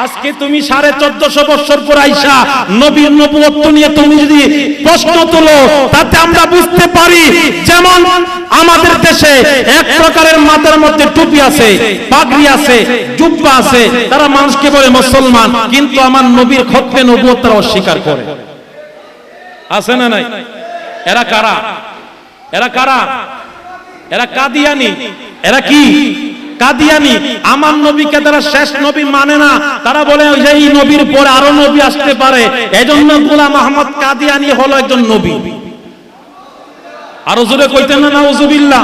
আজকে তুমি 1450 বছর পর আইসা নবীর নবুয়ত্ব নিয়ে তুমি যদি প্রশ্ন তোলো, তাতে আমরা বুঝতে পারি যেমন আমাদের দেশে এক প্রকারের মাথার মধ্যে টুপি আছে, পাগড়ি আছে, জুব্বা আছে, তারা মানুষকে বলে মুসলমান, কিন্তু আমার নবীর খতমে নবুয়ত তারা অস্বীকার করে। আছে না নাই? এরা কারা? এরা কারা? এরা কাদিয়ানি। এরা কি? কাদিয়ানি। আমার নবীকে তারা শেষ নবী মানে না, তারা বলে এই নবীর পরে আরো নবী আসতে পারে, এজন্য গোলাম আহমদ কাদিয়ানি হলো একজন নবী। আরো জোরে কইতেন না নাউজুবিল্লাহ।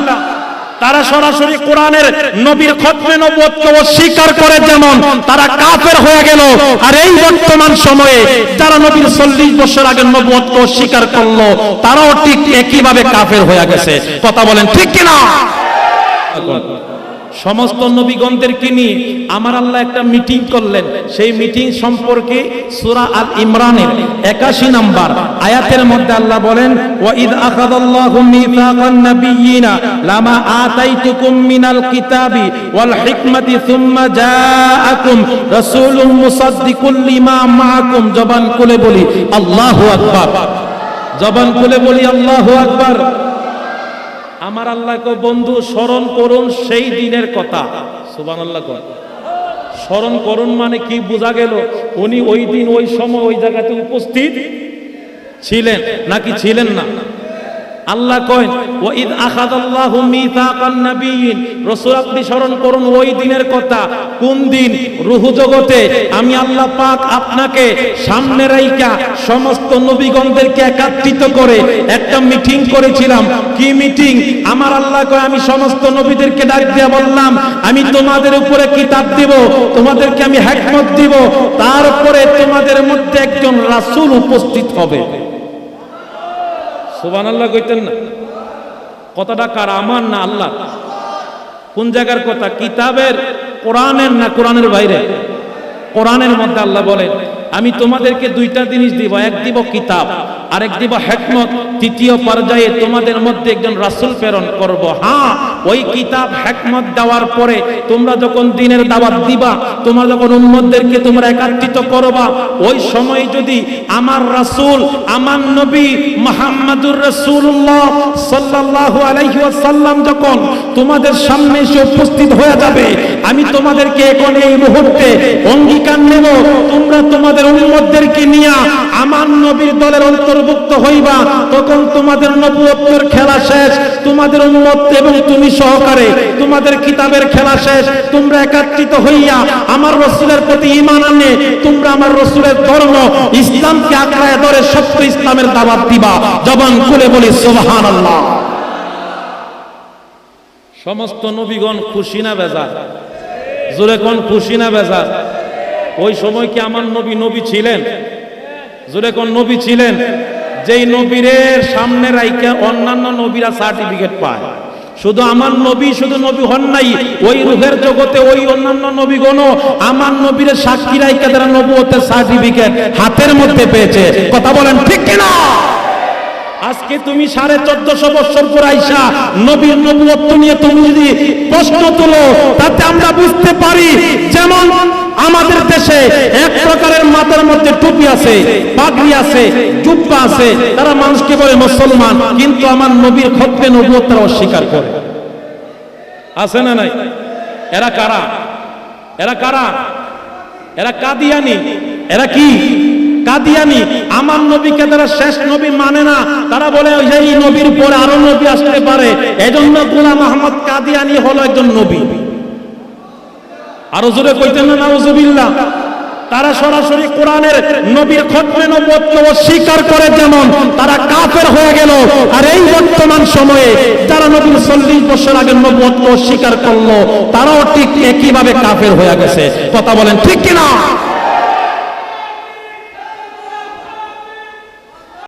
তারা সরাসরি কোরআনের নবীর খতমে নবুয়তকে অস্বীকার করে, যেমন তারা কাফের হয়ে গেল। আর এই বর্তমান সময়ে যারা নবীর 40 বছর আগের নবুয়তকে অস্বীকার করলো, তারাও ঠিক একইভাবে কাফের হয়ে গেছে। কথা বলেন ঠিক কিনা? সমস্ত নবীগণদেরকে নিয়ে আমার আল্লাহ একটা মিটিং করলেন। সেই মিটিং সম্পর্কে সূরা আল ইমরানের 81 নম্বর আয়াতের মধ্যে আল্লাহ বলেন, ওয়া ইয আখাযাল্লাহু মিসাকান নাবিয়্যিনা লামা আতাইতুকুম মিনাল কিতাবি ওয়াল হিকমাতি সুম্মা জাআকুম রাসূলুম মুসাদ্দিকুল লিমা মাআকুম। জবান খুলে বলি আল্লাহু আকবার। জবান খুলে বলি আল্লাহু আকবার। আমার আল্লাহকে বন্ধু স্মরণ করুন সেই দিনের কথা। সুবহানাল্লাহ। স্মরণ করুন মানে কি বোঝা গেল? উনি ওই দিন ওই সময় ওই জায়গাতে উপস্থিত ছিলেন নাকি ছিলেন না? আল্লাহ কয় ওয়া ইয আখাযাল্লাহু মিসাকান নাবিয়্যিন। রাসূল আপনি স্মরণ করুন ওই দিনের কথা। কোন দিন? রূহ জগতে আমি আল্লাহ পাক আপনাকে সামনে রাইখা সমস্ত নবীগণদেরকে একত্রিত করে একটা মিটিং করেছিলাম। কি মিটিং? আমার আল্লাহ কয় আমি সমস্ত নবীদেরকে ডাক দিয়া বললাম, আমি তোমাদের উপরে কিতাব দিব, তোমাদেরকে আমি হিকমত দিব, তারপরে তোমাদের মধ্যে একজন রাসূল উপস্থিত হবে। সুবহানাল্লাহ কইতেন না? কথাটা কার? আমার না আল্লাহ? কোন জায়গার কথা? কিতাবের, কোরআনের না কোরআনের বাইরে? কোরআনের মধ্যে আল্লাহ বলেন আমি তোমাদেরকে দুইটা জিনিস দিব, এক দিব কিতাব, আরেক দিব হিকমত। তৃতীয় পর্যায়ে তোমাদের মধ্যে একজন রাসূল প্রেরণ করব। হ্যাঁ, ওই কিতাব হিকমত দেওয়ার পরে তোমরা যখন দ্বীনের দাওয়াত দিবা, তোমরা যখন উম্মতদেরকে তোমরা একত্রিত করবা, ওই সময় যদি আমার রাসূল, আমার নবী মুহাম্মদুর রাসূলুল্লাহ সাল্লাল্লাহু আলাইহি ওয়াসাল্লাম যখন তোমাদের সামনে এসে উপস্থিত হয়ে যাবে, আমি তোমাদেরকে এখন এই মুহূর্তে অঙ্গীকার নেব, তোমরা তোমাদের উম্মতদেরকে নিয়ে আমার নবীর দলের অন্তর্ভুক্ত হইবা। তখন তোমাদের নবুয়তের খেলা শেষ, তোমাদের উম্মত এবং তুমি সহকারে তোমাদের কিতাবের খেলা শেষ। তোমরা একত্রিত হইয়া আমার রাসূলের প্রতি ঈমান আনে তোমরা আমার রাসূলের ধর্ম ইসলামকে আঁকড়ায় ধরে সত্য ইসলামের দাওয়াত দিবা। জবান খুলে বলি সুবহানাল্লাহ। সমস্ত নবীগণ খুশি না বেজার? জোরে কোন খুশি না বেজার? ওই সময় কি আমার নবী নবী ছিলেন? জোরে কোন নবী ছিলেন? যেই নবীর সামনে রাইখা অন্যান্য নবীরা সার্টিফিকেট পায়, শুধু আমার নবী শুধু নবী হন নাই, ওই রূহের জগতে ওই অন্যান্য নবীগণও আমার নবীর সাক্ষী রাইখা তারা নবুয়তের সার্টিফিকেট হাতের মধ্যে পেয়েছে। কথা বলেন ঠিক কিনা? আজকে তুমি 1450 বছর পর আইসা নবীর নবুয়ত্ব নিয়ে তুমি যদি প্রশ্ন তোলো, তাতে আমরা বুঝতে পারি যেমন আমাদের দেশে এক প্রকারের মাথার মধ্যে টুপি আছে, পাগড়ি আছে, জুব্বা আছে, তারা মানুষকে বলে মুসলমান, কিন্তু আমার নবীর খতমে নবুয়ত তারা অস্বীকার করে। আছে না নাই? এরা কারা? এরা কারা? এরা কাদিয়ানি। এরা কি? কাদিয়ানি। আমার নবীকে তারা শেষ নবী মানে না, তারা বলে এই নবীর পরে আরো নবী আসতে পারে, এজন্য গোলাম আহমদ কাদিয়ানি হলো একজন নবী। আরো জোরে কইতেন না নাউজুবিল্লাহ। তারা সরাসরি কোরআনের নবীর খতমে নবুয়তকে অস্বীকার করে, যেমন তারা কাফের হয়ে গেল। আর এই বর্তমান সময়ে যারা নবীর 40 বছর আগের নবুয়তকে অস্বীকার করলো, তারাও ঠিক একইভাবে কাফের হয়ে গেছে। কথা বলেন ঠিক কিনা?